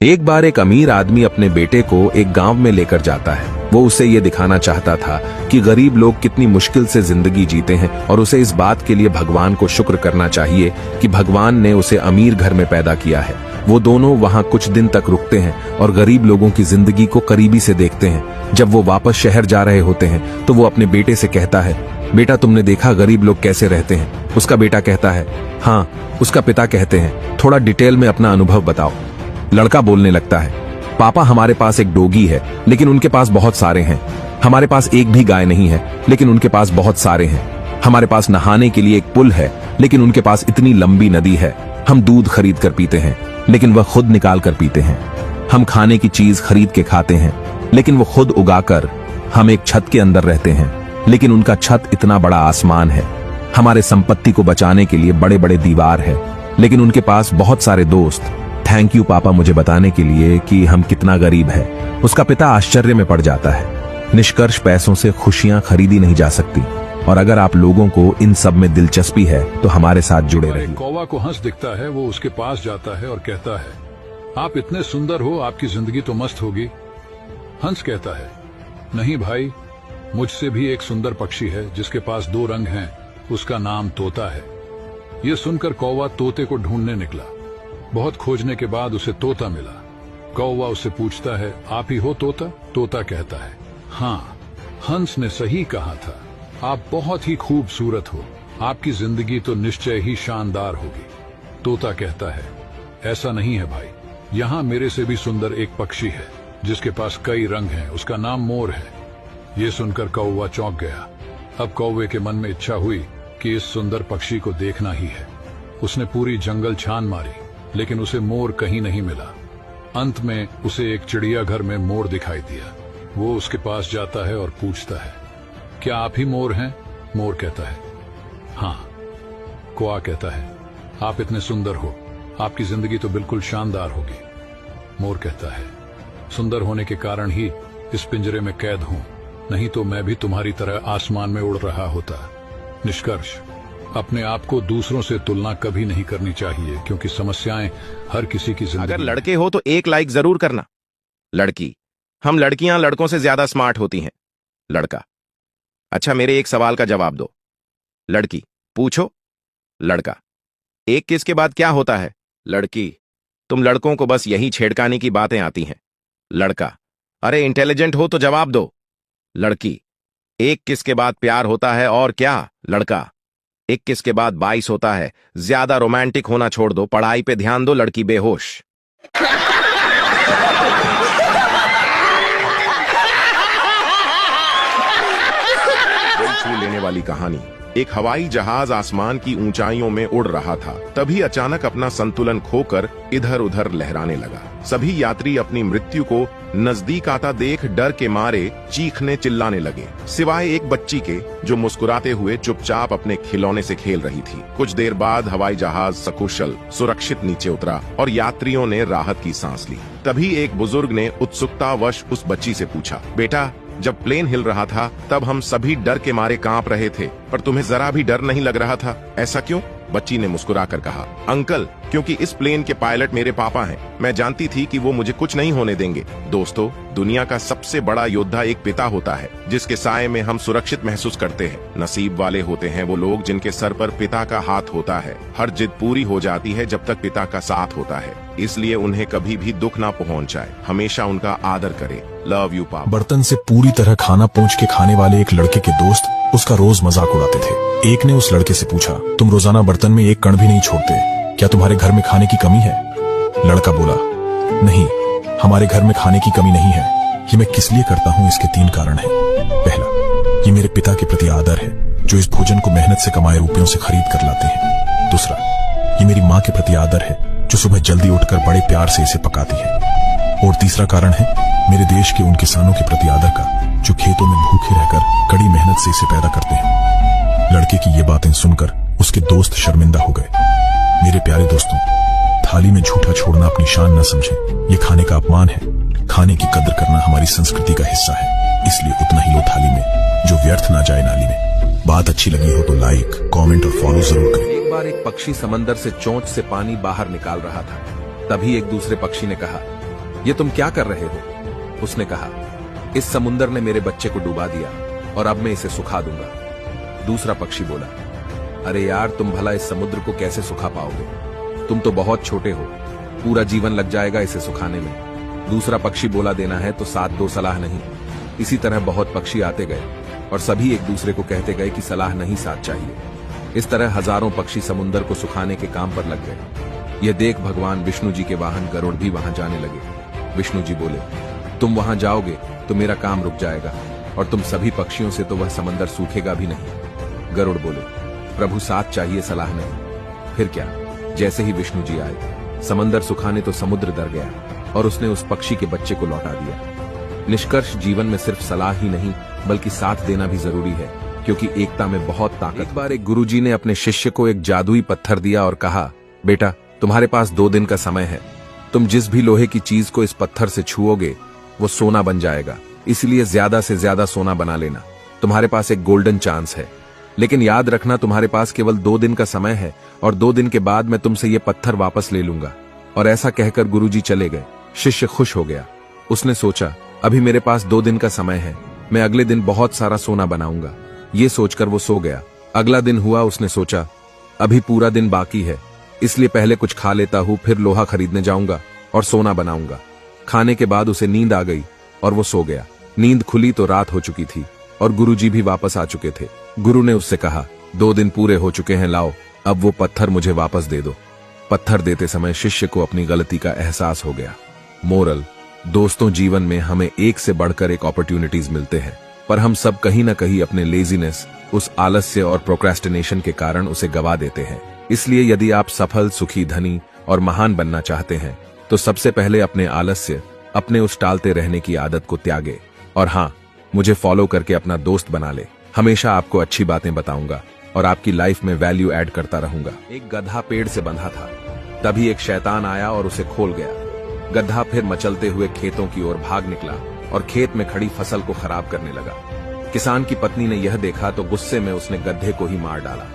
एक बार एक अमीर आदमी अपने बेटे को एक गांव में लेकर जाता है। वो उसे ये दिखाना चाहता था कि गरीब लोग कितनी मुश्किल से जिंदगी जीते हैं और उसे इस बात के लिए भगवान को शुक्र करना चाहिए कि भगवान ने उसे अमीर घर में पैदा किया है। वो दोनों वहां कुछ दिन तक रुकते हैं और गरीब लोगों की जिंदगी को करीबी से देखते हैं। जब वो वापस शहर जा रहे होते हैं तो वो अपने बेटे से कहता है, बेटा तुमने देखा गरीब लोग कैसे रहते हैं? उसका बेटा कहता है, हाँ। उसका पिता कहते हैं, थोड़ा डिटेल में अपना अनुभव बताओ। लड़का बोलने लगता है, पापा हमारे पास एक डोगी है लेकिन उनके पास बहुत सारे हैं। हमारे पास एक भी गाय नहीं है लेकिन उनके पास बहुत सारे हैं। हमारे पास नहाने के लिए एक पुल है लेकिन उनके पास इतनी लंबी नदी है। हम दूध खरीद कर पीते हैं लेकिन वह खुद निकाल कर पीते हैं। हम खाने की चीज खरीद के खाते हैं लेकिन वो खुद उगाकर। हम एक छत के अंदर रहते हैं लेकिन उनका छत इतना बड़ा आसमान है। हमारे संपत्ति को बचाने के लिए बड़े बड़े दीवार है लेकिन उनके पास बहुत सारे दोस्त। थैंक यू पापा मुझे बताने के लिए कि हम कितना गरीब है। उसका पिता आश्चर्य में पड़ जाता है। निष्कर्ष पैसों से खुशियां खरीदी नहीं जा सकती और अगर आप लोगों को इन सब में दिलचस्पी है तो हमारे साथ जुड़े रहिए। कौवा को हंस दिखता है, वो उसके पास जाता है और कहता है, आप इतने सुंदर हो, आपकी जिंदगी तो मस्त होगी। हंस कहता है, नहीं भाई, मुझसे भी एक सुंदर पक्षी है जिसके पास दो रंग हैं, उसका नाम तोता है। ये सुनकर कौवा तोते को ढूंढने निकला। बहुत खोजने के बाद उसे तोता मिला। कौवा उससे पूछता है, आप ही हो तोता? तोता कहता है, हाँ, हंस ने सही कहा था, आप बहुत ही खूबसूरत हो, आपकी जिंदगी तो निश्चय ही शानदार होगी। तोता कहता है, ऐसा नहीं है भाई, यहाँ मेरे से भी सुंदर एक पक्षी है जिसके पास कई रंग हैं, उसका नाम मोर है। ये सुनकर कौवा चौंक गया। अब कौवे के मन में इच्छा हुई कि इस सुंदर पक्षी को देखना ही है। उसने पूरी जंगल छान मारी लेकिन उसे मोर कहीं नहीं मिला। अंत में उसे एक चिड़ियाघर में मोर दिखाई दिया। वो उसके पास जाता है और पूछता है, क्या आप ही मोर हैं? मोर कहता है, हाँ। कौवा कहता है, आप इतने सुंदर हो, आपकी जिंदगी तो बिल्कुल शानदार होगी। मोर कहता है, सुंदर होने के कारण ही इस पिंजरे में कैद हूं, नहीं तो मैं भी तुम्हारी तरह आसमान में उड़ रहा होता। निष्कर्ष, अपने आप को दूसरों से तुलना कभी नहीं करनी चाहिए क्योंकि समस्याएं हर किसी की जिंदगी। अगर लड़के हो तो एक लाइक जरूर करना। लड़की, हम लड़कियां लड़कों से ज्यादा स्मार्ट होती हैं। लड़का, अच्छा मेरे एक सवाल का जवाब दो। लड़की, पूछो। लड़का, एक किस के बाद क्या होता है? लड़की, तुम लड़कों को बस यही छेड़खानी की बातें आती हैं। लड़का, अरे इंटेलिजेंट हो तो जवाब दो। लड़की, एक किस के बाद प्यार होता है और क्या? लड़का, 21 के बाद 22 होता है। ज्यादा रोमांटिक होना छोड़ दो, पढ़ाई पे ध्यान दो। लड़की बेहोश। छू लेने वाली कहानी। एक हवाई जहाज आसमान की ऊंचाइयों में उड़ रहा था। तभी अचानक अपना संतुलन खोकर इधर उधर लहराने लगा। सभी यात्री अपनी मृत्यु को नजदीक आता देख डर के मारे चीखने चिल्लाने लगे, सिवाय एक बच्ची के जो मुस्कुराते हुए चुपचाप अपने खिलौने से खेल रही थी। कुछ देर बाद हवाई जहाज सकुशल सुरक्षित नीचे उतरा और यात्रियों ने राहत की सांस ली। तभी एक बुजुर्ग ने उत्सुकतावश उस बच्ची से पूछा, बेटा, जब प्लेन हिल रहा था तब हम सभी डर के मारे कांप रहे थे, पर तुम्हें जरा भी डर नहीं लग रहा था, ऐसा क्यों? बच्ची ने मुस्कुराकर कहा, अंकल, क्योंकि इस प्लेन के पायलट मेरे पापा हैं। मैं जानती थी कि वो मुझे कुछ नहीं होने देंगे। दोस्तों, दुनिया का सबसे बड़ा योद्धा एक पिता होता है जिसके साए में हम सुरक्षित महसूस करते हैं। नसीब वाले होते हैं वो लोग जिनके सर पर पिता का हाथ होता है। हर जिद पूरी हो जाती है जब तक पिता का साथ होता है, इसलिए उन्हें कभी भी दुख ना पहुंचाए, हमेशा उनका आदर करे। लव यू पापा। बर्तन से पूरी तरह खाना पोंछ के खाने वाले एक लड़के के दोस्त उसका रोज मजाक उड़ाते थे। एक ने उस लड़के से पूछा, तुम रोजाना बर्तन में एक कण भी नहीं छोड़ते, क्या तुम्हारे घर में खाने की कमी है? लड़का बोला, नहीं, हमारे घर में खाने की कमी नहीं है। ये मैं किस लिए करता हूँ, इसके 3 कारण हैं। पहला, ये मेरे पिता के प्रति आदर है जो इस भोजन को मेहनत से कमाए रुपयों से खरीद कर लाते हैं। दूसरा, ये मेरी माँ के प्रति आदर है जो सुबह जल्दी उठकर बड़े प्यार से इसे पकाती है। और तीसरा कारण है मेरे देश के उन किसानों के प्रति आदर का जो खेतों में भूखे रहकर कड़ी मेहनत से इसे पैदा करते हैं। लड़के की ये बातें सुनकर उसके दोस्त शर्मिंदा हो गए। मेरे प्यारे दोस्तों, थाली में झूठा छोड़ना अपनी शान न समझें, ये खाने का अपमान है। खाने की कदर करना हमारी संस्कृति का हिस्सा है, इसलिए उतना ही लो थाली में जो व्यर्थ ना जाए नाली में। बात अच्छी लगी हो तो लाइक, कमेंट और फॉलो जरूर करें। एक बार एक पक्षी समंदर से चोंच से पानी बाहर निकाल रहा था। तभी एक दूसरे पक्षी ने कहा, ये तुम क्या कर रहे हो? उसने कहा, इस समुंदर ने मेरे बच्चे को डुबा दिया और अब मैं इसे सुखा दूंगा। दूसरा पक्षी बोला, अरे यार, तुम भला इस समुद्र को कैसे सुखा पाओगे? तुम तो बहुत छोटे हो, पूरा जीवन लग जाएगा इसे सुखाने में। दूसरा पक्षी बोला, देना है तो साथ दो, सलाह नहीं। इसी तरह बहुत पक्षी आते गए और सभी एक दूसरे को कहते गए कि सलाह नहीं, साथ चाहिए। इस तरह हजारों पक्षी समुद्र को सुखाने के काम पर लग गए। यह देख भगवान विष्णु जी के वाहन गरुड़ भी वहां जाने लगे। विष्णु जी बोले, तुम वहां जाओगे तो मेरा काम रुक जाएगा और तुम सभी पक्षियों से तो वह समंदर सूखेगा भी नहीं। गरुड़ बोले, प्रभु साथ चाहिए, सलाह नहीं। फिर क्या, जैसे ही विष्णु जी आए, समंदर सुखाने तो समुद्र डर गया और उसने उस पक्षी के बच्चे को लौटा दिया। निष्कर्ष, जीवन में सिर्फ सलाह ही नहीं बल्कि साथ देना भी जरूरी है, क्योंकि एकता में बहुत ताकत। एक बार एक गुरुजी ने अपने शिष्य को एक जादुई पत्थर दिया और कहा, बेटा, तुम्हारे पास 2 दिन का समय है। तुम जिस भी लोहे की चीज को इस पत्थर से छुओगे वो सोना बन जाएगा, इसलिए ज्यादा से ज्यादा सोना बना लेना। तुम्हारे पास एक गोल्डन चांस है, लेकिन याद रखना तुम्हारे पास केवल 2 दिन का समय है और 2 दिन के बाद मैं तुमसे ये पत्थर वापस ले लूंगा। और ऐसा कहकर गुरुजी चले गए। शिष्य खुश हो गया। उसने सोचा, अभी मेरे पास 2 दिन का समय है, मैं अगले दिन बहुत सारा सोना बनाऊंगा। ये सोचकर वो सो गया। अगला दिन हुआ, उसने सोचा, अभी पूरा दिन बाकी है, इसलिए पहले कुछ खा लेता हूं, फिर लोहा खरीदने जाऊंगा और सोना बनाऊंगा। खाने के बाद उसे नींद आ गई और वो सो गया। नींद खुली तो रात हो चुकी थी और गुरुजी भी वापस आ चुके थे। गुरु ने उससे कहा, 2 दिन पूरे हो चुके हैं, लाओ अब वो पत्थर मुझे वापस दे दो। पत्थर देते समय शिष्य को अपनी गलती का एहसास हो गया। मोरल, दोस्तों, जीवन में हमें एक से बढ़कर एक अपॉर्चुनिटीज मिलते हैं, पर हम सब कहीं ना कहीं अपने लेजीनेस, उस आलस्य और प्रोक्रेस्टिनेशन के कारण उसे गवा देते हैं। इसलिए यदि आप सफल, सुखी, धनी और महान बनना चाहते हैं तो सबसे पहले अपने आलस्य, अपने उस टालते रहने की आदत को त्यागे। और हाँ, मुझे फॉलो करके अपना दोस्त बना ले। हमेशा आपको अच्छी बातें बताऊंगा और आपकी लाइफ में वैल्यू ऐड करता रहूंगा। एक गधा पेड़ से बंधा था, तभी एक शैतान आया और उसे खोल गया। गधा फिर मचलते हुए खेतों की ओर भाग निकला और खेत में खड़ी फसल को खराब करने लगा। किसान की पत्नी ने यह देखा तो गुस्से में उसने गधे को ही मार डाला।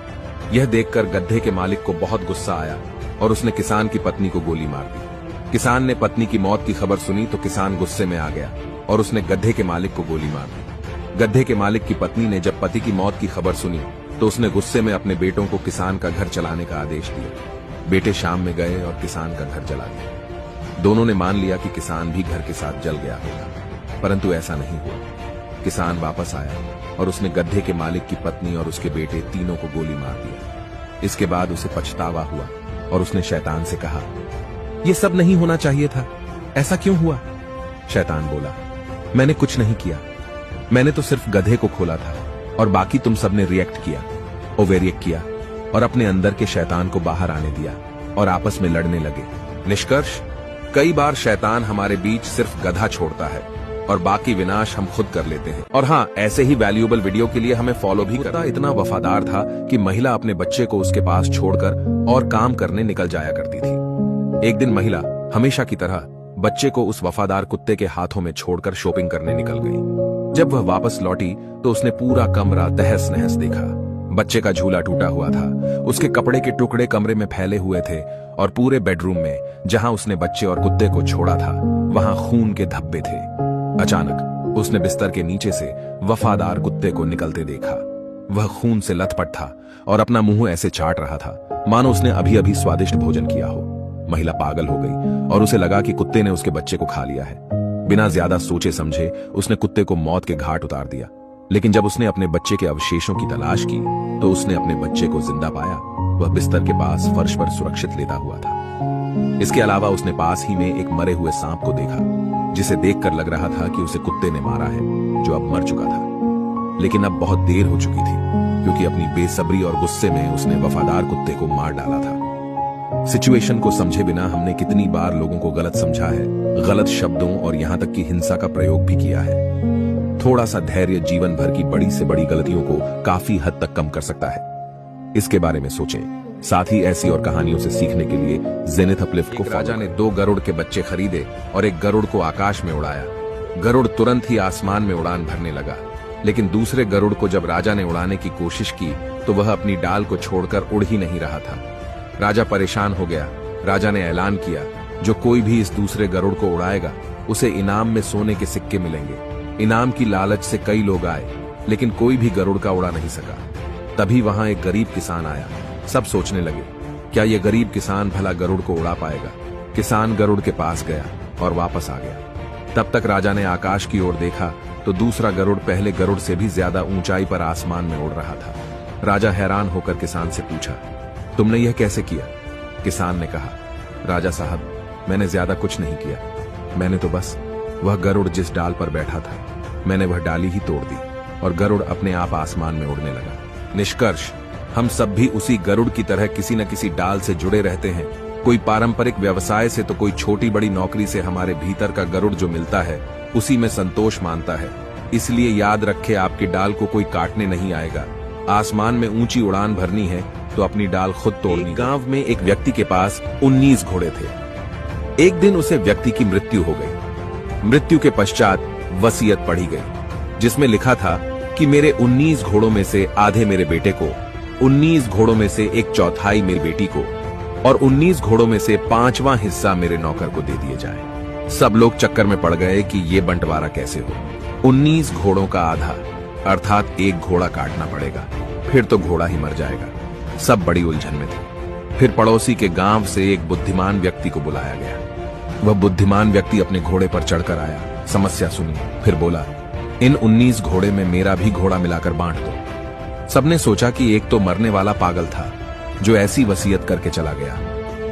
यह देखकर गधे के मालिक को बहुत गुस्सा आया और उसने किसान की पत्नी को गोली मार दी। किसान ने पत्नी की मौत की खबर सुनी तो किसान गुस्से में आ गया और उसने गधे के मालिक को गोली मार दी। गधे के मालिक की पत्नी ने जब पति की मौत की खबर सुनी तो उसने गुस्से में अपने बेटों को किसान का घर चलाने का आदेश दिया। बेटे शाम में गए और किसान का घर जला दिया। दोनों ने मान लिया कि किसान भी घर के साथ जल गया होगा, परंतु ऐसा नहीं हुआ। किसान वापस आया और उसने गधे के मालिक की पत्नी और उसके बेटे तीनों को गोली मार दिया। इसके बाद उसे पछतावा हुआ और उसने शैतान से कहा, ये सब नहीं होना चाहिए था, ऐसा क्यों हुआ? शैतान बोला, मैंने कुछ नहीं किया, मैंने तो सिर्फ गधे को खोला था और बाकी तुम सबने रिएक्ट किया, ओवररिएक्ट किया और अपने अंदर के शैतान को बाहर आने दिया और आपस में लड़ने लगे। निष्कर्ष, कई बार शैतान हमारे बीच सिर्फ गधा छोड़ता है और बाकी विनाश हम खुद कर लेते हैं। और हाँ, ऐसे ही वैल्यूएबल वीडियो के लिए हमें फॉलो भी करना। इतना वफादार था कि महिला अपने बच्चे को उसके पास छोड़कर और काम करने निकल जाया करती थी। एक दिन महिला हमेशा की तरह बच्चे को उस वफादार कुत्ते के हाथों में छोड़कर शॉपिंग करने निकल गई। जब वह वापस लौटी तो उसने पूरा कमरा तहस नहस देखा। बच्चे का झूला टूटा हुआ था, उसके कपड़े के टुकड़े कमरे में फैले हुए थे और पूरे बेडरूम में जहां उसने बच्चे और कुत्ते को छोड़ा था वहां खून के धब्बे थे। अचानक उसने बिस्तर के नीचे से वफादार कुत्ते को निकलते देखा। वह खून से लथपथ था और अपना मुंह ऐसे चाट रहा था मानो उसने अभी अभी स्वादिष्ट भोजन किया हो। महिला पागल हो गई और उसे लगा कि कुत्ते ने उसके बच्चे को खा लिया है। बिना ज्यादा सोचे समझे उसने कुत्ते को मौत के घाट उतार दिया। लेकिन जब उसने अपने बच्चे के अवशेषों की तलाश की तो उसने अपने बच्चे को जिंदा पाया। वह बिस्तर के पास फर्श पर सुरक्षित लेटा हुआ था। इसके अलावा उसने पास ही में एक मरे हुए सांप को देखा, जिसे देखकर लग रहा था कि उसे कुत्ते ने मारा है, जो अब मर चुका था। लेकिन अब बहुत देर हो चुकी थी, क्योंकि अपनी बेसब्री और गुस्से में उसने वफादार कुत्ते को मार डाला था। सिचुएशन को समझे बिना हमने कितनी बार लोगों को गलत समझा है, गलत शब्दों और यहां तक कि हिंसा का प्रयोग भी किया है। थोड़ा सा धैर्य जीवन भर की बड़ी से बड़ी गलतियों को काफी हद तक कम कर सकता है। इसके बारे में सोचें। साथ ही ऐसी और कहानियों से सीखने के लिए जेनिथ अपलिफ्ट को। राजा ने 2 गरुड़ के बच्चे खरीदे और एक गरुड़ को आकाश में उड़ाया। गरुड़ तुरंत ही आसमान में उड़ान भरने लगा, लेकिन दूसरे गरुड़ को जब राजा ने उड़ाने की कोशिश की तो वह अपनी डाल को छोड़कर उड़ ही नहीं रहा था। राजा परेशान हो गया। राजा ने ऐलान किया, जो कोई भी इस दूसरे गरुड़ को उड़ाएगा उसे इनाम में सोने के सिक्के मिलेंगे। इनाम की लालच से कई लोग आए, लेकिन कोई भी गरुड़ का उड़ा नहीं सका। तभी वहां एक गरीब किसान आया। सब सोचने लगे, क्या यह गरीब किसान भला गरुड़ को उड़ा पाएगा? किसान गरुड़ के पास गया और वापस आ गया। तब तक राजा ने आकाश की ओर देखा तो दूसरा गरुड़ पहले गरुड़ से भी ज्यादा ऊंचाई पर आसमान में उड़ रहा था। राजा हैरान होकर किसान से पूछा, तुमने यह कैसे किया? किसान ने कहा, राजा साहब, मैंने ज्यादा कुछ नहीं किया। मैंने तो बस वह गरुड़ जिस डाल पर बैठा था, मैंने वह डाली ही तोड़ दी और गरुड़ अपने आप आसमान में उड़ने लगा। निष्कर्ष, हम सब भी उसी गरुड़ की तरह किसी न किसी डाल से जुड़े रहते हैं। कोई पारंपरिक व्यवसाय से तो कोई छोटी बड़ी नौकरी से हमारे भीतर का गरुड़ जो मिलता है उसी में संतोष मानता है। इसलिए याद रखे, आपकी डाल को कोई काटने नहीं आएगा। आसमान में ऊंची उड़ान भरनी है तो अपनी डाल खुद तोड़नी। गांव में एक व्यक्ति के पास 19 घोड़े थे। एक दिन उसे व्यक्ति की मृत्यु हो गई। मृत्यु के पश्चात वसीयत पढ़ी गई जिसमें लिखा था कि मेरे 19 घोड़ों में से आधे मेरे बेटे को, 19 घोड़ों में से 1/4 मेरी बेटी को और 19 घोड़ों में से 5वां हिस्सा मेरे नौकर को दे दिए जाए। सब लोग चक्कर में पड़ गए कि ये बंटवारा कैसे हो। 19 घोड़ों का आधा अर्थात एक घोड़ा काटना पड़ेगा, फिर तो घोड़ा ही मर जाएगा। सब बड़ी उलझन में थे। फिर पड़ोसी के गांव से एक बुद्धिमान व्यक्ति को बुलाया गया। वह बुद्धिमान व्यक्ति अपने घोड़े पर चढ़कर आया, समस्या सुनी, फिर बोला, इन 19 घोड़े में मेरा भी घोड़ा मिलाकर बांट दो। सबने सोचा कि एक तो मरने वाला पागल था जो ऐसी वसीयत करके चला गया,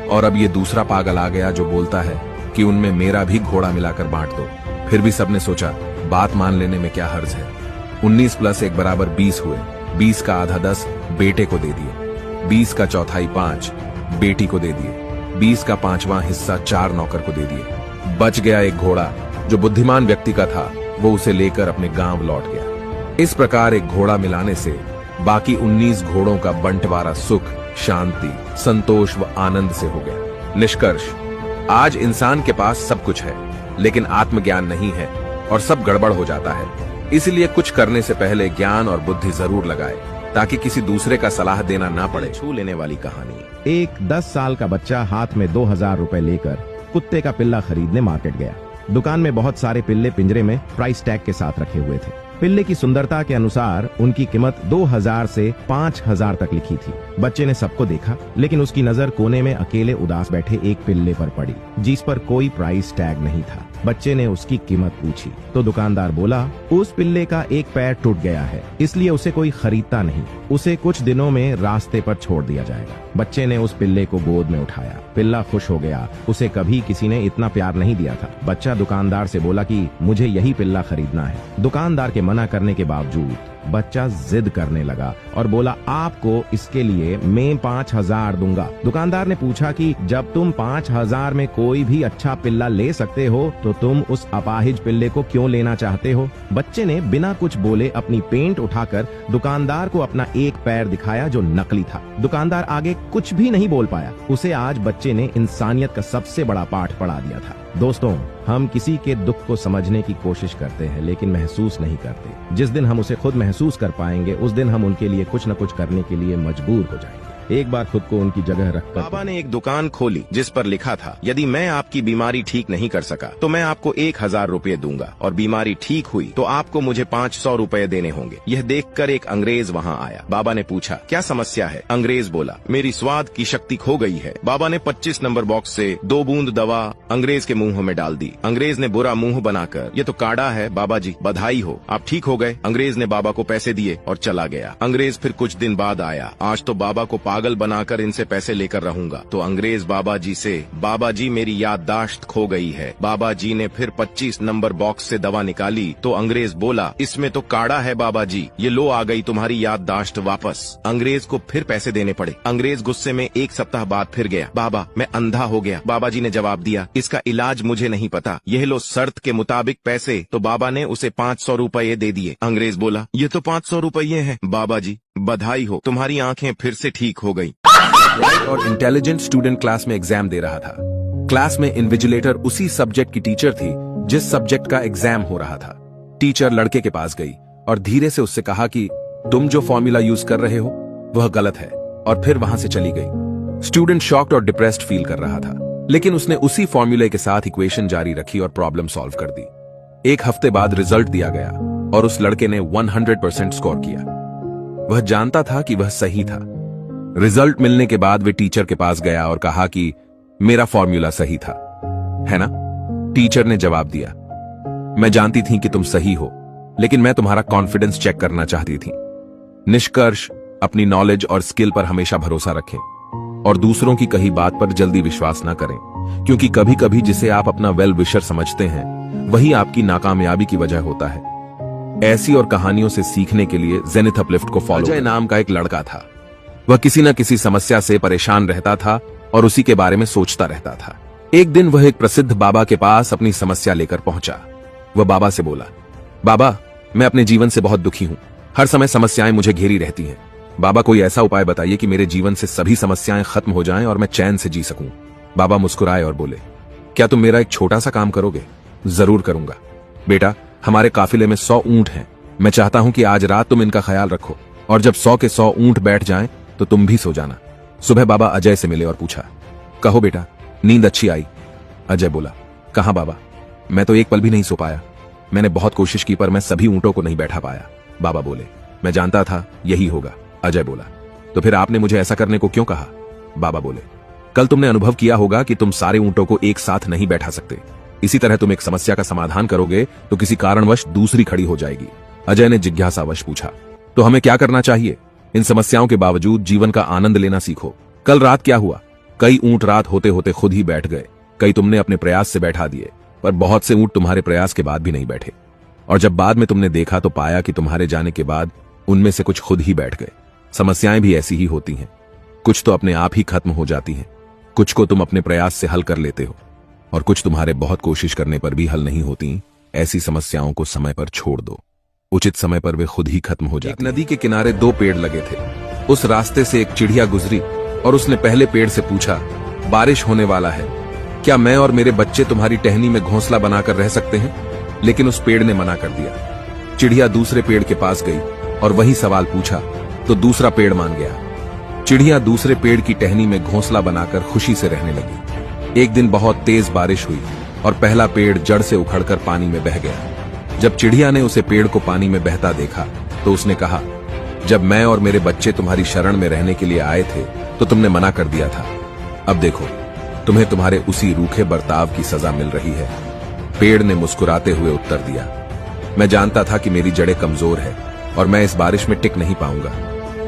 और अब ये दूसरा पागल आ गया जो बोलता है कि उनमें मेरा भी घोड़ा मिलाकर बांट दो। फिर भी सबने सोचा, बात मान लेने में क्या हर्ज है। 19 + 1 = 20 हुए। 20 का आधा 10 बेटे को दे दिए, 20 का चौथाई 5 बेटी को दे दिए, 20 का 5वां हिस्सा 4 नौकर को दे दिए। बच गया एक घोड़ा जो बुद्धिमान व्यक्ति का था। वो उसे लेकर अपने गांव लौट गया। इस प्रकार एक घोड़ा मिलाने से बाकी 19 घोड़ों का बंटवारा सुख, शांति, संतोष व आनंद से हो गया। निष्कर्ष, आज इंसान के पास सब कुछ है लेकिन आत्मज्ञान नहीं है और सब गड़बड़ हो जाता है। इसलिए कुछ करने से पहले ज्ञान और बुद्धि जरूर लगाए ताकि किसी दूसरे का सलाह देना ना पड़े। छू लेने वाली कहानी। एक 10 साल का बच्चा हाथ में 2000 रुपए लेकर कुत्ते का पिल्ला खरीदने मार्केट गया। दुकान में बहुत सारे पिल्ले पिंजरे में प्राइस टैग के साथ रखे हुए थे। पिल्ले की सुंदरता के अनुसार उनकी कीमत 2000 से 5000 तक लिखी थी। बच्चे ने सबको देखा, लेकिन उसकी नजर कोने में अकेले उदास बैठे एक पिल्ले पर पड़ी जिस पर कोई प्राइस टैग नहीं था। बच्चे ने उसकी कीमत पूछी तो दुकानदार बोला, उस पिल्ले का एक पैर टूट गया है, इसलिए उसे कोई खरीदता नहीं। उसे कुछ दिनों में रास्ते पर छोड़ दिया जाएगा। बच्चे ने उस पिल्ले को गोद में उठाया। पिल्ला खुश हो गया। उसे कभी किसी ने इतना प्यार नहीं दिया था। बच्चा दुकानदार से बोला कि मुझे यही पिल्ला खरीदना है। दुकानदार के मना करने के बावजूद बच्चा जिद करने लगा और बोला, आपको इसके लिए मैं 5000 दूंगा। दुकानदार ने पूछा कि जब तुम 5000 में कोई भी अच्छा पिल्ला ले सकते हो तो तुम उस अपाहिज पिल्ले को क्यों लेना चाहते हो? बच्चे ने बिना कुछ बोले अपनी पेंट उठाकर दुकानदार को अपना एक पैर दिखाया जो नकली था। दुकानदार आगे कुछ भी नहीं बोल पाया। उसे आज बच्चे ने इंसानियत का सबसे बड़ा पाठ पढ़ा दिया था। दोस्तों, हम किसी के दुख को समझने की कोशिश करते हैं लेकिन महसूस नहीं करते। जिस दिन हम उसे खुद महसूस कर पाएंगे उस दिन हम उनके लिए कुछ न कुछ करने के लिए मजबूर हो जाएंगे। एक बार खुद को उनकी जगह रखकर बाबा ने एक दुकान खोली जिस पर लिखा था, यदि मैं आपकी बीमारी ठीक नहीं कर सका तो मैं आपको 1000 रुपए दूंगा और बीमारी ठीक हुई तो आपको मुझे 500 रुपए देने होंगे। यह देखकर एक अंग्रेज वहां आया। बाबा ने पूछा, क्या समस्या है? अंग्रेज बोला, मेरी स्वाद की शक्ति खो गई है। बाबा ने 25 नंबर बॉक्स से 2 बूंद दवा अंग्रेज के मुंह में डाल दी। अंग्रेज ने बुरा मुंह बनाकर, ये तो काढ़ा है बाबा जी, बधाई हो, आप ठीक हो गए। अंग्रेज ने बाबा को पैसे दिए और चला गया। अंग्रेज फिर कुछ दिन बाद आया। आज तो बाबा को पागल बनाकर इनसे पैसे लेकर रहूंगा। तो अंग्रेज बाबा जी से, बाबा जी मेरी याददाश्त खो गई है। बाबा जी ने फिर 25 नंबर बॉक्स से दवा निकाली तो अंग्रेज बोला, इसमें तो काढ़ा है बाबा जी, ये लो आ गई तुम्हारी याददाश्त वापस। अंग्रेज को फिर पैसे देने पड़े। अंग्रेज गुस्से में 1 सप्ताह बाद फिर गया। बाबा मैं अंधा हो गया। बाबा जी ने जवाब दिया, इसका इलाज मुझे नहीं पता, यह लो शर्त के मुताबिक पैसे। तो बाबा ने उसे 500 रुपए दे दिए। अंग्रेज बोला, ये तो 500 रुपए हैं। बाबा जी बधाई हो, तुम्हारी आंखें फिर से ठीक हो गई। और इंटेलिजेंट स्टूडेंट क्लास में एग्जाम दे रहा था। क्लास में इन्विजिलेटर उसी सब्जेक्ट की टीचर थी जिस सब्जेक्ट का एग्जाम हो रहा था। टीचर लड़के के पास गई और धीरे से उससे कहा कि तुम जो फॉर्मूला यूज कर रहे हो वह गलत है, और फिर वहां से चली गई। स्टूडेंट शॉक्ड और डिप्रेस्ड फील कर रहा था। लेकिन उसने उसी फॉर्मूले के साथ इक्वेशन जारी रखी और प्रॉब्लम सॉल्व कर दी। एक हफ्ते बाद रिजल्ट दिया गया और उस लड़के ने 100% स्कोर किया। वह जानता था कि वह सही था। रिजल्ट मिलने के बाद वे टीचर के पास गया और कहा कि मेरा फॉर्मूला सही था, है ना? टीचर ने जवाब दिया, मैं जानती थी कि तुम सही हो, लेकिन मैं तुम्हारा कॉन्फिडेंस चेक करना चाहती थी। निष्कर्ष, अपनी नॉलेज और स्किल पर हमेशा भरोसा रखें और दूसरों की कही बात पर जल्दी विश्वास न करें, क्योंकि कभी कभी जिसे आप अपना वेल विशर समझते हैं वही आपकी नाकामयाबी की वजह होता है। ऐसी और कहानियों से सीखने के लिए जेनिथ अपलिफ्ट को फॉलो। अजय नाम का एक लड़का था। वह किसी न किसी समस्या से परेशान रहता था और उसी के बारे में सोचता रहता था। एक दिन वह एक प्रसिद्ध बाबा के पास अपनी समस्या लेकर पहुंचा। वह बाबा से बोला, बाबा, मैं अपने जीवन से बहुत दुखी हूं। हर समय समस्याएं मुझे घेरी रहती हैं। बाबा, कोई ऐसा उपाय बताइए कि मेरे जीवन से सभी समस्याएं खत्म हो जाएं और मैं चैन से जी सकूं। बाबा मुस्कुराए और बोले, क्या तुम मेरा एक छोटा सा काम करोगे? जरूर करूंगा। बेटा, हमारे काफिले में 100 ऊंट हैं। मैं चाहता हूं कि आज रात तुम इनका ख्याल रखो और जब 100 के 100 ऊंट बैठ जाएं तो तुम भी सो जाना। सुबह बाबा अजय से मिले और पूछा, कहो बेटा, नींद अच्छी आई? अजय बोला, कहां बाबा, मैं तो एक पल भी नहीं सो पाया। मैंने बहुत कोशिश की पर मैं सभी ऊंटों को नहीं बैठा पाया। बाबा बोले, मैं जानता था यही होगा। अजय बोला, तो फिर आपने मुझे ऐसा करने को क्यों कहा? बाबा बोले, कल तुमने अनुभव किया होगा कि तुम सारे ऊंटों को एक साथ नहीं बैठा सकते। इसी तरह तुम एक समस्या का समाधान करोगे तो किसी कारणवश दूसरी खड़ी हो जाएगी। अजय ने जिज्ञासावश पूछा, तो हमें क्या करना चाहिए? इन समस्याओं के बावजूद जीवन का आनंद लेना सीखो। कल रात क्या हुआ? कई ऊंट रात होते होते खुद ही बैठ गए। कई तुमने अपने प्रयास से बैठा दिए, पर बहुत से ऊंट तुम्हारे प्रयास के बाद भी नहीं बैठे। और जब बाद में तुमने देखा तो पाया कि तुम्हारे जाने के बाद उनमें से कुछ खुद ही बैठ गए। समस्याएं भी ऐसी ही होती हैं। कुछ तो अपने आप ही खत्म हो जाती हैं, कुछ को तुम अपने प्रयास से हल कर लेते हो और कुछ तुम्हारे बहुत कोशिश करने पर भी हल नहीं होती। ऐसी समस्याओं को समय पर छोड़ दो, उचित समय पर वे खुद ही खत्म हो जाती। एक नदी के किनारे 2 पेड़ लगे थे। उस रास्ते से एक चिड़िया गुजरी और उसने पहले पेड़ से पूछा, बारिश होने वाला है, क्या मैं और मेरे बच्चे तुम्हारी टहनी में घोंसला बनाकर रह सकते हैं? लेकिन उस पेड़ ने मना कर दिया। चिड़िया दूसरे पेड़ के पास गई और वही सवाल पूछा तो दूसरा पेड़ मान गया। चिड़िया दूसरे पेड़ की टहनी में घोंसला बनाकर खुशी से रहने लगी। एक दिन बहुत तेज बारिश हुई और पहला पेड़ जड़ से उखड़कर पानी में बह गया। जब चिड़िया ने उसे पेड़ को पानी में बहता देखा तो उसने कहा, जब मैं और मेरे बच्चे तुम्हारी शरण में रहने के लिए आए थे तो तुमने मना कर दिया था। अब देखो, तुम्हें तुम्हारे उसी रूखे बर्ताव की सजा मिल रही है। पेड़ ने मुस्कुराते हुए उत्तर दिया, मैं जानता था कि मेरी जड़ें कमजोर है और मैं इस बारिश में टिक नहीं पाऊंगा।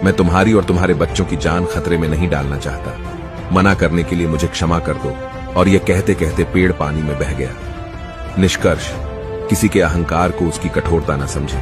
मैं तुम्हारी और तुम्हारे बच्चों की जान खतरे में नहीं डालना चाहता। मना करने के लिए मुझे क्षमा कर दो। और यह कहते कहते पेड़ पानी में बह गया। निष्कर्ष, किसी के अहंकार को उसकी कठोरता न समझे।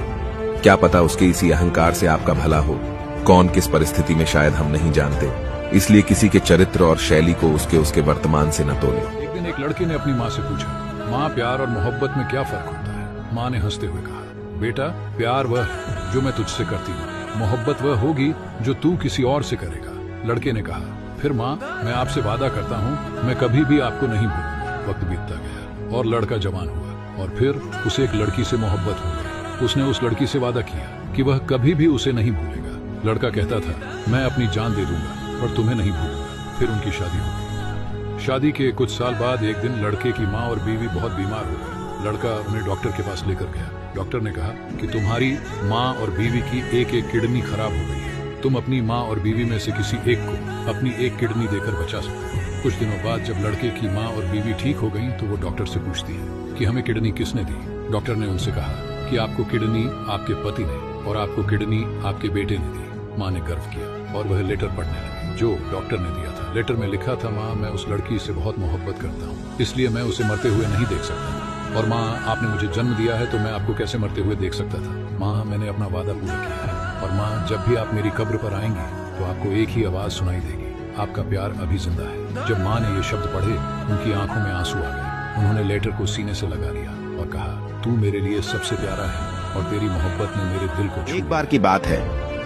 क्या पता उसके इसी अहंकार से आपका भला हो। कौन किस परिस्थिति में शायद हम नहीं जानते, इसलिए किसी के चरित्र और शैली को उसके वर्तमान से न तोले। एक दिन एक लड़के ने अपनी माँ से पूछा, माँ, प्यार और मोहब्बत में क्या फर्क होता है? माँ ने हंसते हुए कहा, बेटा, प्यार वह है जो मैं तुझसे करती हूँ, मोहब्बत वह होगी जो तू किसी और से करेगा। लड़के ने कहा, फिर माँ, मैं आपसे वादा करता हूँ मैं कभी भी आपको नहीं भूलूंगा। वक्त बीतता गया और लड़का जवान हुआ और फिर उसे एक लड़की से मोहब्बत हो गई। उसने उस लड़की से वादा किया कि वह कभी भी उसे नहीं भूलेगा। लड़का कहता था, मैं अपनी जान दे दूंगा और तुम्हें नहीं भूलूंगा। फिर उनकी शादी हो गई। शादी के कुछ साल बाद एक दिन लड़के की माँ और बीवी बहुत बीमार हो गए। लड़का उन्हें डॉक्टर के पास लेकर गया। डॉक्टर ने कहा कि तुम्हारी माँ और बीवी की एक किडनी खराब हो गई है। तुम अपनी माँ और बीवी में से किसी एक को अपनी एक किडनी देकर बचा सकते हो। कुछ दिनों बाद जब लड़के की माँ और बीवी ठीक हो गई तो वो डॉक्टर से पूछती है कि हमें किडनी किसने दी। डॉक्टर ने उनसे कहा कि आपको किडनी आपके पति ने और आपको किडनी आपके बेटे ने दी। माँ ने गर्व किया और वह लेटर पढ़ने लगी जो डॉक्टर ने दिया था। लेटर में लिखा था, माँ, मैं उस लड़की से बहुत मोहब्बत करता हूँ, इसलिए मैं उसे मरते हुए नहीं देख सकता। और माँ, आपने मुझे जन्म दिया है तो मैं आपको कैसे मरते हुए देख सकता था। माँ, मैंने अपना वादा पूरा किया है। और माँ, जब भी आप मेरी कब्र पर आएंगी तो आपको एक ही आवाज सुनाई देगी, आपका प्यार अभी जिंदा है। जब माँ ने ये शब्द पढ़े उनकी आंखों में आंसू आ गए। उन्होंने लेटर को सीने से लगा लिया और कहा, तू मेरे लिए सबसे प्यारा है और तेरी मोहब्बत ने मेरे दिल को छू। एक बार की बात है,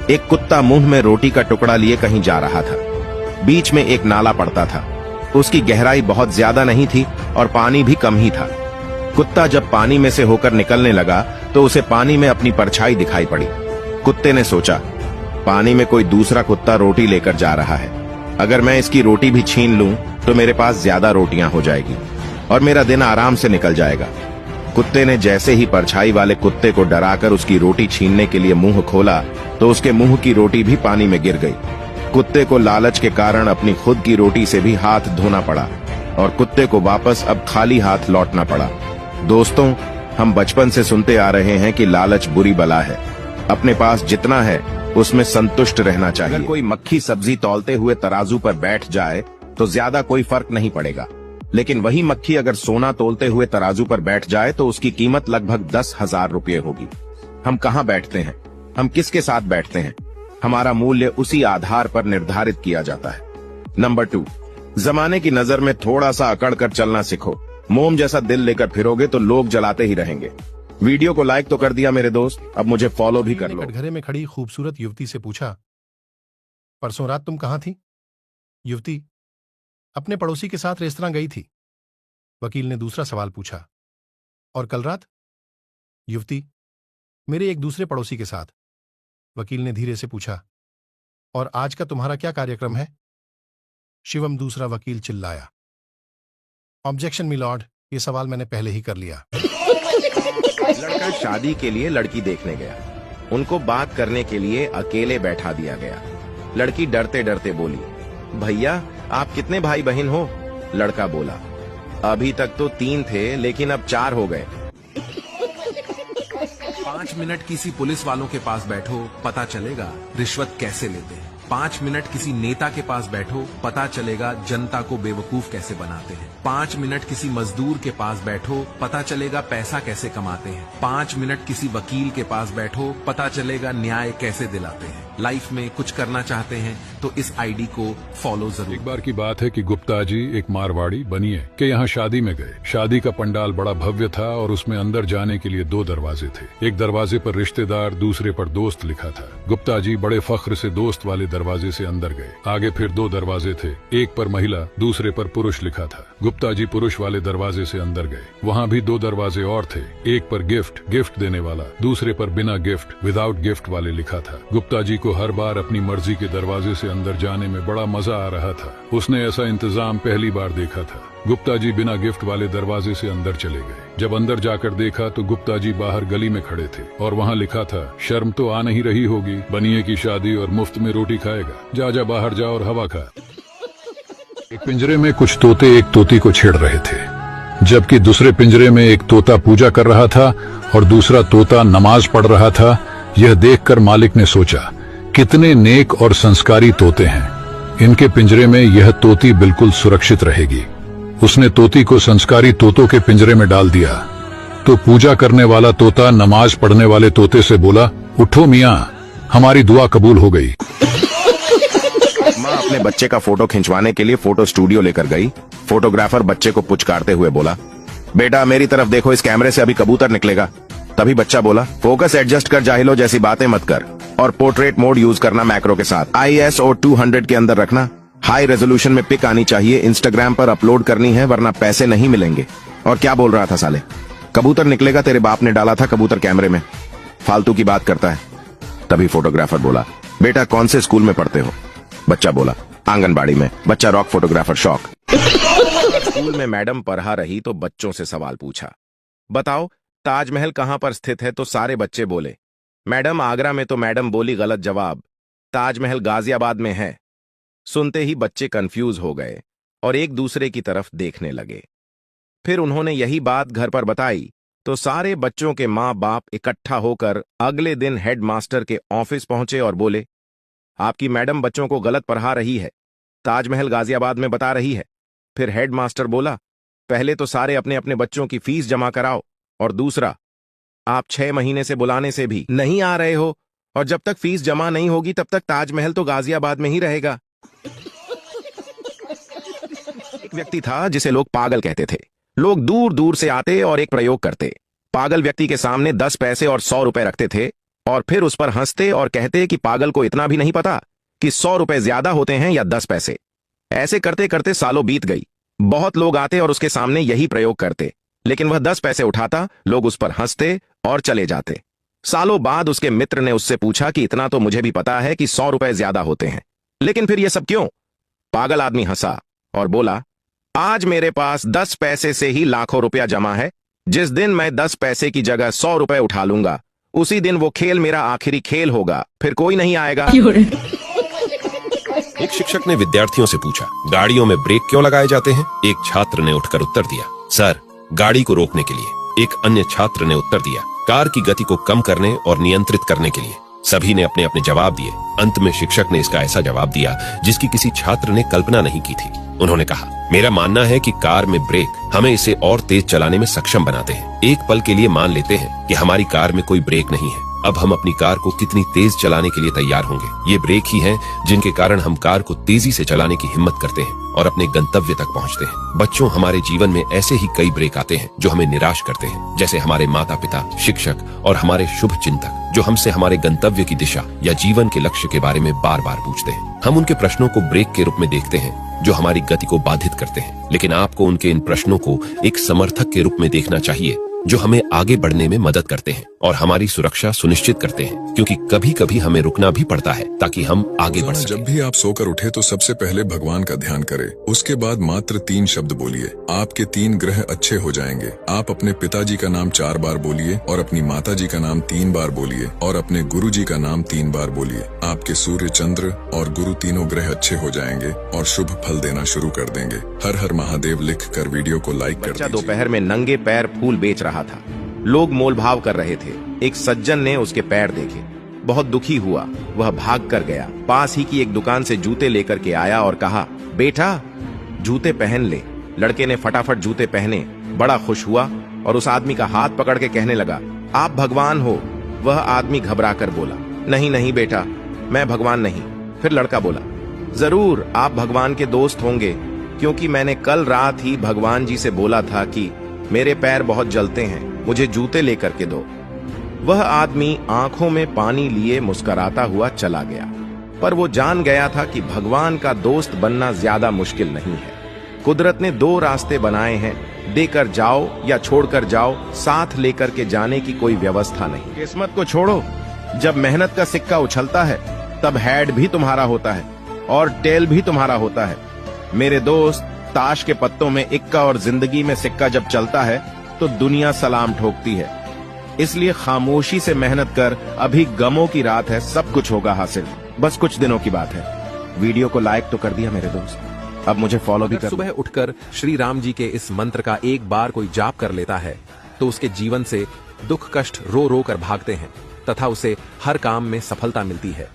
एक कुत्ता मुंह में रोटी का टुकड़ा लिए कहीं जा रहा था। बीच में एक नाला पड़ता था। उसकी गहराई बहुत ज्यादा नहीं थी और पानी भी कम ही था। कुत्ता जब पानी में से होकर निकलने लगा तो उसे पानी में अपनी परछाई दिखाई पड़ी। कुत्ते ने सोचा, पानी में कोई दूसरा कुत्ता रोटी लेकर जा रहा है, अगर मैं इसकी रोटी भी छीन लूं तो मेरे पास ज्यादा रोटियां हो जाएगी और मेरा दिन आराम से निकल जाएगा। कुत्ते ने जैसे ही परछाई वाले कुत्ते को डराकर उसकी रोटी छीनने के लिए मुंह खोला तो उसके मुंह की रोटी भी पानी में गिर गई। कुत्ते को लालच के कारण अपनी खुद की रोटी से भी हाथ धोना पड़ा और कुत्ते को वापस अब खाली हाथ लौटना पड़ा। दोस्तों, हम बचपन से सुनते आ रहे हैं कि लालच बुरी बला है। अपने पास जितना है उसमें संतुष्ट रहना चाहिए। अगर कोई मक्खी सब्जी तौलते हुए तराजू पर बैठ जाए तो ज्यादा कोई फर्क नहीं पड़ेगा, लेकिन वही मक्खी अगर सोना तोलते हुए तराजू पर बैठ जाए तो उसकी कीमत लगभग 10,000 रुपये होगी। हम कहाँ बैठते हैं, हम किसके साथ बैठते हैं, हमारा मूल्य उसी आधार पर निर्धारित किया जाता है। नंबर 2, जमाने की नजर में थोड़ा सा अकड़ कर चलना सीखो। मोम जैसा दिल लेकर फिरोगे तो लोग जलाते ही रहेंगे। वीडियो को लाइक तो कर दिया मेरे दोस्त, अब मुझे फॉलो भी कर लो। कटघरे में खड़ी खूबसूरत युवती से पूछा, परसों रात तुम कहां थी? युवती, अपने पड़ोसी के साथ रेस्तरां गई थी। वकील ने दूसरा सवाल पूछा, और कल रात? युवती, मेरे एक दूसरे पड़ोसी के साथ। वकील ने धीरे से पूछा, और आज का तुम्हारा क्या कार्यक्रम है? शिवम, दूसरा वकील चिल्लाया। ऑब्जेक्शन मिलॉर्ड, ये सवाल मैंने पहले ही कर लिया। लड़का शादी के लिए लड़की देखने गया। उनको बात करने के लिए अकेले बैठा दिया गया। लड़की डरते डरते बोली, भैया आप कितने भाई बहन हो? लड़का बोला, अभी तक तो 3 थे लेकिन अब 4 हो गए। 5 मिनट किसी पुलिस वालों के पास बैठो, पता चलेगा रिश्वत कैसे लेते हैं। 5 मिनट किसी नेता के पास बैठो, पता चलेगा जनता को बेवकूफ कैसे बनाते हैं। 5 मिनट किसी मजदूर के पास बैठो, पता चलेगा पैसा कैसे कमाते हैं। 5 मिनट किसी वकील के पास बैठो, पता चलेगा न्याय कैसे दिलाते हैं। लाइफ में कुछ करना चाहते हैं तो इस आईडी को फॉलो जरूर। एक बार की बात है कि गुप्ता जी एक मारवाड़ी बनिए के यहाँ शादी में गए। शादी का पंडाल बड़ा भव्य था और उसमें अंदर जाने के लिए 2 दरवाजे थे। एक दरवाजे पर रिश्तेदार, दूसरे पर दोस्त लिखा था। गुप्ता जी बड़े फख्र से दोस्त वाले दरवाजे से अंदर गए। आगे फिर 2 दरवाजे थे, एक पर महिला, दूसरे पर पुरुष लिखा था। गुप्ता जी पुरुष वाले दरवाजे से अंदर गए। वहाँ भी 2 दरवाजे और थे, एक पर गिफ्ट देने वाला, दूसरे पर बिना गिफ्ट, विदाउट गिफ्ट वाले लिखा था। गुप्ता जी को हर बार अपनी मर्जी के दरवाजे से अंदर जाने में बड़ा मजा आ रहा था। उसने ऐसा इंतजाम पहली बार देखा था। गुप्ता जी बिना गिफ्ट वाले दरवाजे से अंदर चले गए। जब अंदर जाकर देखा तो गुप्ता जी बाहर गली में खड़े थे और वहाँ लिखा था, शर्म तो आ नहीं रही होगी, बनिए की शादी और मुफ्त में रोटी खाएगा, जा बाहर जा और हवा खा। एक पिंजरे में कुछ तोते एक तोती को छेड़ रहे थे, जबकि दूसरे पिंजरे में एक तोता पूजा कर रहा था और दूसरा तोता नमाज पढ़ रहा था। यह देखकर मालिक ने सोचा, कितने नेक और संस्कारी तोते हैं, इनके पिंजरे में यह तोती बिल्कुल सुरक्षित रहेगी। उसने तोती को संस्कारी तोतों के पिंजरे में डाल दिया तो पूजा करने वाला तोता नमाज पढ़ने वाले तोते से बोला, उठो मियाँ, हमारी दुआ कबूल हो गई। माँ अपने बच्चे का फोटो खिंचवाने के लिए फोटो स्टूडियो लेकर गई। फोटोग्राफर बच्चे को पुचकारते हुए बोला, बेटा मेरी तरफ देखो, इस कैमरे से अभी कबूतर निकलेगा। तभी बच्चा बोला, फोकस एडजस्ट कर जाहिलो जैसी बातें मत कर और पोर्ट्रेट मोड यूज करना मैक्रो के साथ। ISO 200 के अंदर रखना। हाई रेजोल्यूशन में पिक आनी चाहिए, इंस्टाग्राम पर अपलोड करनी है वरना पैसे नहीं मिलेंगे। और क्या बोल रहा था साले, कबूतर निकलेगा, तेरे बाप ने डाला था कबूतर कैमरे में, फालतू की बात करता है। तभी फोटोग्राफर बोला, बेटा कौन से स्कूल में पढ़ते हो? बच्चा बोला, आंगनबाड़ी में। बच्चा रॉक फोटोग्राफर शौक। स्कूल में मैडम पढ़ा रही तो बच्चों से सवाल पूछा, बताओ ताजमहल कहां पर स्थित है? तो सारे बच्चे बोले, मैडम आगरा में। तो मैडम बोली, गलत जवाब, ताजमहल गाजियाबाद में है। सुनते ही बच्चे कंफ्यूज हो गए और एक दूसरे की तरफ देखने लगे। फिर उन्होंने यही बात घर पर बताई तो सारे बच्चों के माँ बाप इकट्ठा होकर अगले दिन हेडमास्टर के ऑफिस पहुंचे और बोले, आपकी मैडम बच्चों को गलत पढ़ा रही है, ताजमहल गाजियाबाद में बता रही है। फिर हेडमास्टर बोला, पहले तो सारे अपने अपने बच्चों की फीस जमा कराओ, और दूसरा, आप 6 महीने से बुलाने से भी नहीं आ रहे हो और जब तक फीस जमा नहीं होगी तब तक ताजमहल तो गाजियाबाद में ही रहेगा। एक व्यक्ति था जिसे लोग पागल कहते थे। लोग दूर दूर से आते और एक प्रयोग करते। पागल व्यक्ति के सामने 10 पैसे और 100 रुपए रखते थे और फिर उस पर हंसते और कहते कि पागल को इतना भी नहीं पता कि 100 रुपए ज्यादा होते हैं या 10 पैसे। ऐसे करते करते सालों बीत गई। बहुत लोग आते और उसके सामने यही प्रयोग करते, लेकिन वह 10 पैसे उठाता, लोग उस पर हंसते और चले जाते। सालों बाद उसके मित्र ने उससे पूछा कि इतना तो मुझे भी पता है कि 100 रुपए ज्यादा होते हैं, लेकिन फिर यह सब क्यों? पागल आदमी हंसा और बोला, आज मेरे पास 10 पैसे से ही लाखों रुपया जमा है। जिस दिन मैं 10 पैसे की जगह 100 रुपए उठा लूंगा, उसी दिन वो खेल मेरा आखिरी खेल होगा, फिर कोई नहीं आएगा। एक शिक्षक ने विद्यार्थियों से पूछा, गाड़ियों में ब्रेक क्यों लगाए जाते हैं? एक छात्र ने उठकर उत्तर दिया, सर, गाड़ी को रोकने के लिए। एक अन्य छात्र ने उत्तर दिया, कार की गति को कम करने और नियंत्रित करने के लिए। सभी ने अपने अपने जवाब दिए। अंत में शिक्षक ने इसका ऐसा जवाब दिया जिसकी किसी छात्र ने कल्पना नहीं की थी। उन्होंने कहा, मेरा मानना है कि कार में ब्रेक हमें इसे और तेज चलाने में सक्षम बनाते हैं। एक पल के लिए मान लेते हैं कि हमारी कार में कोई ब्रेक नहीं है। अब हम अपनी कार को कितनी तेज चलाने के लिए तैयार होंगे। ये ब्रेक ही हैं जिनके कारण हम कार को तेजी से चलाने की हिम्मत करते हैं और अपने गंतव्य तक पहुंचते हैं। बच्चों, हमारे जीवन में ऐसे ही कई ब्रेक आते हैं जो हमें निराश करते हैं, जैसे हमारे माता पिता, शिक्षक और हमारे शुभ चिंतक, जो हमसे हमारे गंतव्य की दिशा या जीवन के लक्ष्य के बारे में बार बार पूछते हैं। हम उनके प्रश्नों को ब्रेक के रूप में देखते हैं जो हमारी गति को बाधित करते हैं, लेकिन आपको उनके इन प्रश्नों को एक समर्थक के रूप में देखना चाहिए जो हमें आगे बढ़ने में मदद करते हैं और हमारी सुरक्षा सुनिश्चित करते हैं, क्योंकि कभी कभी हमें रुकना भी पड़ता है ताकि हम आगे बढ़ सकें। जब भी आप सोकर उठे तो सबसे पहले भगवान का ध्यान करें। उसके बाद मात्र 3 शब्द बोलिए। आपके 3 ग्रह अच्छे हो जाएंगे। आप अपने पिताजी का नाम 4 बार बोलिए और अपनी माताजी का नाम 3 बार बोलिए और अपने गुरुजी का नाम 3 बार बोलिए। आपके सूर्य, चंद्र और गुरु तीनों ग्रह अच्छे हो जाएंगे और शुभ फल देना शुरू कर देंगे। हर हर महादेव लिख कर वीडियो को लाइक कर दीजिए। दोपहर में नंगे पैर फूल बेच रहा था। लोग मोलभाव कर रहे थे। एक सज्जन ने उसके पैर देखे, बहुत दुखी हुआ। वह भाग कर गया, पास ही की एक दुकान से जूते लेकर के आया और कहा, बेटा जूते पहन ले। लड़के ने फटाफट जूते पहने, बड़ा खुश हुआ और उस आदमी का हाथ पकड़ के कहने लगा, आप भगवान हो। वह आदमी घबरा कर बोला, नहीं नहीं बेटा, मैं भगवान नहीं। फिर लड़का बोला, जरूर आप भगवान के दोस्त होंगे, क्योंकि मैंने कल रात ही भगवान जी से बोला था कि मेरे पैर बहुत जलते हैं, मुझे जूते लेकर के दो। वह आदमी आंखों में पानी लिए मुस्कुराता हुआ चला गया, पर वो जान गया था कि भगवान का दोस्त बनना ज्यादा मुश्किल नहीं है। कुदरत ने 2 रास्ते बनाए हैं, देकर जाओ या छोड़कर जाओ, साथ लेकर के जाने की कोई व्यवस्था नहीं। किस्मत को छोड़ो, जब मेहनत का सिक्का उछलता है तब हेड भी तुम्हारा होता है और टेल भी तुम्हारा होता है। मेरे दोस्त, ताश के पत्तों में इक्का और जिंदगी में सिक्का जब चलता है तो दुनिया सलाम ठोकती है। इसलिए खामोशी से मेहनत कर, अभी गमों की रात है, सब कुछ होगा हासिल, बस कुछ दिनों की बात है। वीडियो को लाइक तो कर दिया मेरे दोस्त, अब मुझे फॉलो भी कर। सुबह उठकर श्री राम जी के इस मंत्र का एक बार कोई जाप कर लेता है तो उसके जीवन से दुख कष्ट रो रो कर भागते हैं तथा उसे हर काम में सफलता मिलती है।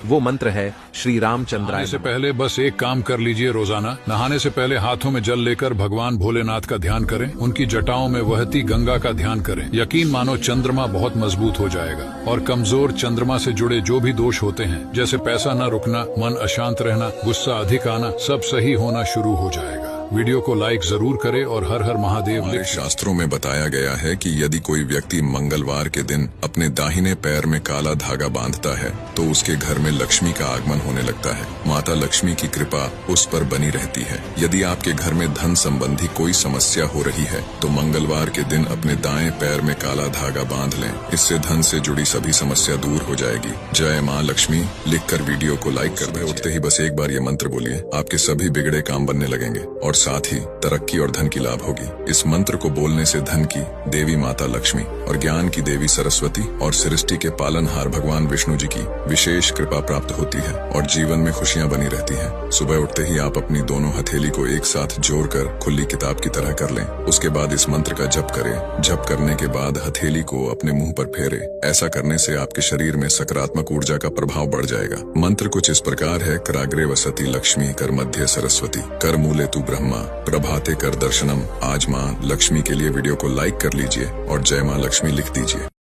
वो मंत्र है श्री रामचंद्राय नहाने से पहले बस एक काम कर लीजिए रोजाना। नहाने से पहले हाथों में जल लेकर भगवान भोलेनाथ का ध्यान करें, उनकी जटाओं में बहती गंगा का ध्यान करें। यकीन मानो चंद्रमा बहुत मजबूत हो जाएगा और कमजोर चंद्रमा से जुड़े जो भी दोष होते हैं, जैसे पैसा न रुकना, मन अशांत रहना, गुस्सा अधिक आना, सब सही होना शुरू हो जाएगा। वीडियो को लाइक जरूर करें और हर हर महादेव लिख। शास्त्रों में बताया गया है कि यदि कोई व्यक्ति मंगलवार के दिन अपने दाहिने पैर में काला धागा बांधता है तो उसके घर में लक्ष्मी का आगमन होने लगता है। माता लक्ष्मी की कृपा उस पर बनी रहती है। यदि आपके घर में धन संबंधी कोई समस्या हो रही है तो मंगलवार के दिन अपने दाएं पैर में काला धागा बांध लें। इससे धन से जुड़ी सभी समस्या दूर हो जाएगी। जय माँ लक्ष्मी लिखकर वीडियो को लाइक कर दें। उठते ही बस एक बार ये मंत्र बोलिए, आपके सभी बिगड़े काम बनने लगेंगे और साथ ही तरक्की और धन की लाभ होगी। इस मंत्र को बोलने से धन की देवी माता लक्ष्मी और ज्ञान की देवी सरस्वती और सृष्टि के पालनहार भगवान विष्णु जी की विशेष कृपा प्राप्त होती है और जीवन में खुशियां बनी रहती हैं। सुबह उठते ही आप अपनी दोनों हथेली को एक साथ जोड़कर खुली किताब की तरह कर लें। उसके बाद इस मंत्र का जप करें। जप करने के बाद हथेली को अपने मुंह पर फेरे। ऐसा करने से आपके शरीर में सकारात्मक ऊर्जा का प्रभाव बढ़ जाएगा। मंत्र कुछ इस प्रकार है, कराग्रे वसति लक्ष्मी, कर मध्य सरस्वती, कर मूले तू ब्रह्मा, प्रभाते कर दर्शनम। आज माँ लक्ष्मी के लिए वीडियो को लाइक कर लीजिए और जय माँ लक्ष्मी लिख दीजिए।